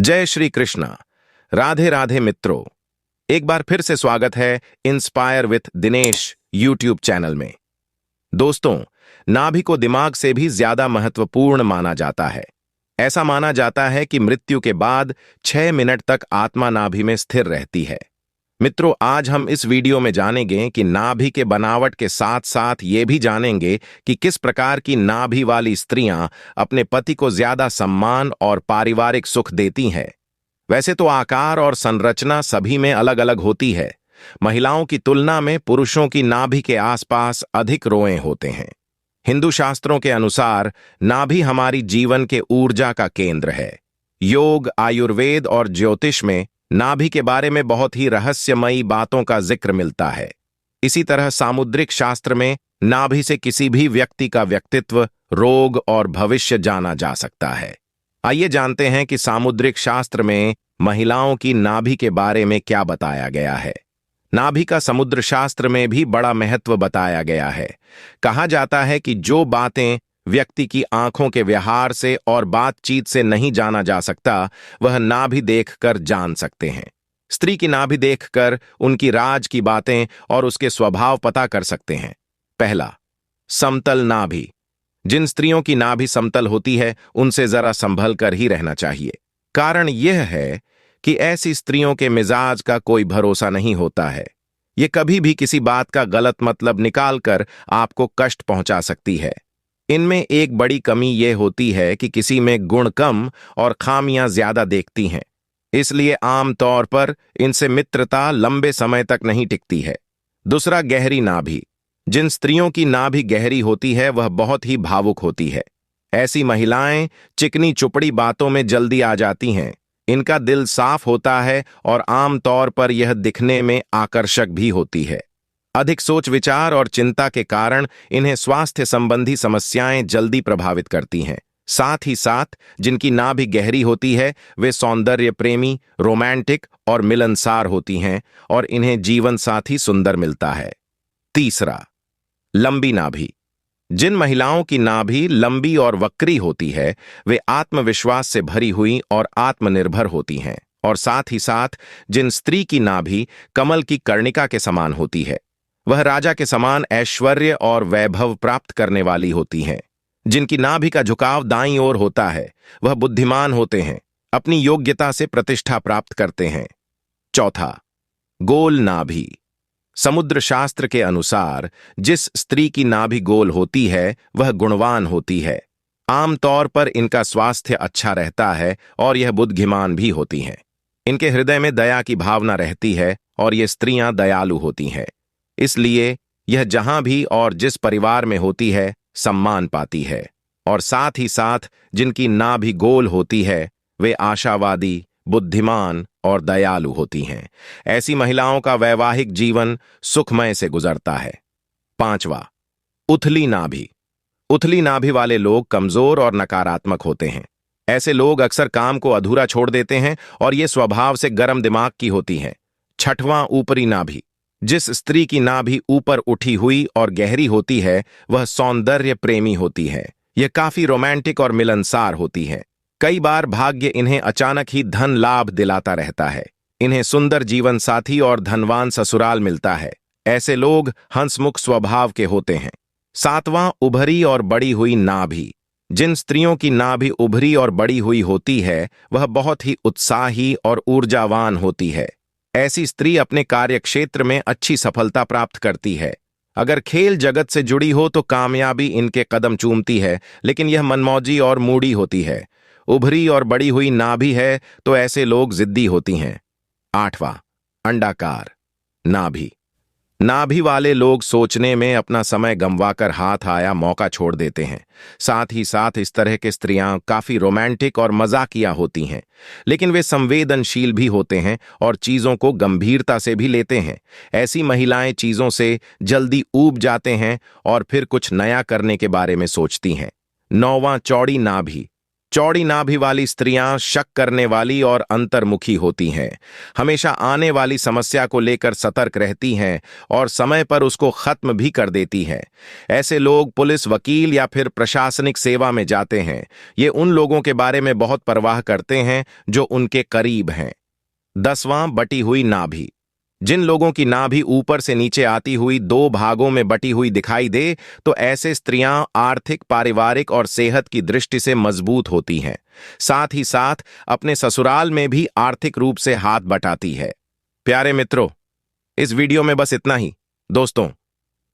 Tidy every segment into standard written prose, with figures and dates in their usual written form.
जय श्री कृष्णा। राधे राधे मित्रों, एक बार फिर से स्वागत है inspire with Dinesh YouTube channel में। दोस्तों, नाभि को दिमाग से भी ज्यादा महत्वपूर्ण माना जाता है। ऐसा माना जाता है कि मृत्यु के बाद 6 मिनट तक आत्मा नाभि में स्थिर रहती है। मित्रों, आज हम इस वीडियो में जानेंगे कि नाभि के बनावट के साथ साथ ये भी जानेंगे कि किस प्रकार की नाभि वाली स्त्रियां अपने पति को ज्यादा सम्मान और पारिवारिक सुख देती हैं। वैसे तो आकार और संरचना सभी में अलग अलग होती है। महिलाओं की तुलना में पुरुषों की नाभि के आसपास अधिक रोएं होते हैं। हिंदू शास्त्रों के अनुसार नाभि हमारी जीवन के ऊर्जा का केंद्र है। योग, आयुर्वेद और ज्योतिष में नाभि के बारे में बहुत ही रहस्यमयी बातों का जिक्र मिलता है। इसी तरह सामुद्रिक शास्त्र में नाभि से किसी भी व्यक्ति का व्यक्तित्व, रोग और भविष्य जाना जा सकता है। आइए जानते हैं कि सामुद्रिक शास्त्र में महिलाओं की नाभि के बारे में क्या बताया गया है। नाभि का समुद्र शास्त्र में भी बड़ा महत्व बताया गया है। कहा जाता है कि जो बातें व्यक्ति की आंखों के व्यवहार से और बातचीत से नहीं जाना जा सकता, वह नाभि देखकर जान सकते हैं। स्त्री की नाभि देखकर उनकी राज की बातें और उसके स्वभाव पता कर सकते हैं। पहला, समतल नाभि। जिन स्त्रियों की नाभि समतल होती है, उनसे जरा संभल कर ही रहना चाहिए। कारण यह है कि ऐसी स्त्रियों के मिजाज का कोई भरोसा नहीं होता है। ये कभी भी किसी बात का गलत मतलब निकालकर आपको कष्ट पहुंचा सकती है। इनमें एक बड़ी कमी यह होती है कि किसी में गुण कम और खामियां ज्यादा देखती हैं। इसलिए आमतौर पर इनसे मित्रता लंबे समय तक नहीं टिकती है। दूसरा, गहरी नाभि। जिन स्त्रियों की नाभि गहरी होती है, वह बहुत ही भावुक होती है। ऐसी महिलाएं चिकनी चुपड़ी बातों में जल्दी आ जाती हैं। इनका दिल साफ होता है और आमतौर पर यह दिखने में आकर्षक भी होती है। अधिक सोच विचार और चिंता के कारण इन्हें स्वास्थ्य संबंधी समस्याएं जल्दी प्रभावित करती हैं। साथ ही साथ जिनकी नाभि गहरी होती है, वे सौंदर्य प्रेमी, रोमांटिक और मिलनसार होती हैं और इन्हें जीवन साथी सुंदर मिलता है। तीसरा, लंबी नाभि। जिन महिलाओं की नाभि लंबी और वक्री होती है, वे आत्मविश्वास से भरी हुई और आत्मनिर्भर होती हैं। और साथ ही साथ जिन स्त्री की नाभि कमल की कर्णिका के समान होती है, वह राजा के समान ऐश्वर्य और वैभव प्राप्त करने वाली होती हैं। जिनकी नाभि का झुकाव दाईं ओर होता है, वह बुद्धिमान होते हैं, अपनी योग्यता से प्रतिष्ठा प्राप्त करते हैं। चौथा, गोल नाभि। समुद्र शास्त्र के अनुसार जिस स्त्री की नाभि गोल होती है, वह गुणवान होती है। आमतौर पर इनका स्वास्थ्य अच्छा रहता है और यह बुद्धिमान भी होती हैं। इनके हृदय में दया की भावना रहती है और ये स्त्रियां दयालु होती हैं। इसलिए यह जहां भी और जिस परिवार में होती है, सम्मान पाती है। और साथ ही साथ जिनकी नाभि गोल होती है, वे आशावादी, बुद्धिमान और दयालु होती हैं। ऐसी महिलाओं का वैवाहिक जीवन सुखमय से गुजरता है। पांचवा, उथली नाभि। उथली नाभि वाले लोग कमजोर और नकारात्मक होते हैं। ऐसे लोग अक्सर काम को अधूरा छोड़ देते हैं और ये स्वभाव से गर्म दिमाग की होती हैं। छठवां, ऊपरी नाभि। जिस स्त्री की नाभि ऊपर उठी हुई और गहरी होती है, वह सौंदर्य प्रेमी होती है। यह काफी रोमांटिक और मिलनसार होती है। कई बार भाग्य इन्हें अचानक ही धन लाभ दिलाता रहता है। इन्हें सुंदर जीवन साथी और धनवान ससुराल मिलता है। ऐसे लोग हंसमुख स्वभाव के होते हैं। सातवां, उभरी और बड़ी हुई नाभि। जिन स्त्रियों की नाभि उभरी और बड़ी हुई होती है, वह बहुत ही उत्साही और ऊर्जावान होती है। ऐसी स्त्री अपने कार्यक्षेत्र में अच्छी सफलता प्राप्त करती है। अगर खेल जगत से जुड़ी हो तो कामयाबी इनके कदम चूमती है, लेकिन यह मनमौजी और मूडी होती है। उभरी और बड़ी हुई नाभि है तो ऐसे लोग जिद्दी होती हैं। आठवां, अंडाकार नाभि। नाभि वाले लोग सोचने में अपना समय गंवाकर हाथ आया मौका छोड़ देते हैं। साथ ही साथ इस तरह के स्त्रियां काफी रोमांटिक और मजाकिया होती हैं, लेकिन वे संवेदनशील भी होते हैं और चीजों को गंभीरता से भी लेते हैं। ऐसी महिलाएं चीजों से जल्दी ऊब जाते हैं और फिर कुछ नया करने के बारे में सोचती हैं। नौवां, चौड़ी नाभि। चौड़ी नाभि वाली स्त्रियां शक करने वाली और अंतर्मुखी होती हैं, हमेशा आने वाली समस्या को लेकर सतर्क रहती हैं और समय पर उसको खत्म भी कर देती हैं। ऐसे लोग पुलिस, वकील या फिर प्रशासनिक सेवा में जाते हैं। ये उन लोगों के बारे में बहुत परवाह करते हैं जो उनके करीब हैं। 10वां, बटी हुई नाभि। जिन लोगों की नाभि ऊपर से नीचे आती हुई 2 भागों में बटी हुई दिखाई दे, तो ऐसे स्त्रियां आर्थिक, पारिवारिक और सेहत की दृष्टि से मजबूत होती हैं। साथ ही साथ अपने ससुराल में भी आर्थिक रूप से हाथ बटाती है। प्यारे मित्रों, इस वीडियो में बस इतना ही। दोस्तों,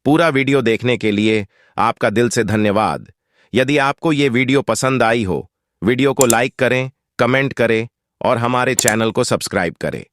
पूरा वीडियो देखने के लिए आपका दिल से धन्यवाद। यदि आपको ये वीडियो पसंद आई हो, वीडियो को लाइक करें, कमेंट करें और हमारे चैनल को सब्सक्राइब करें।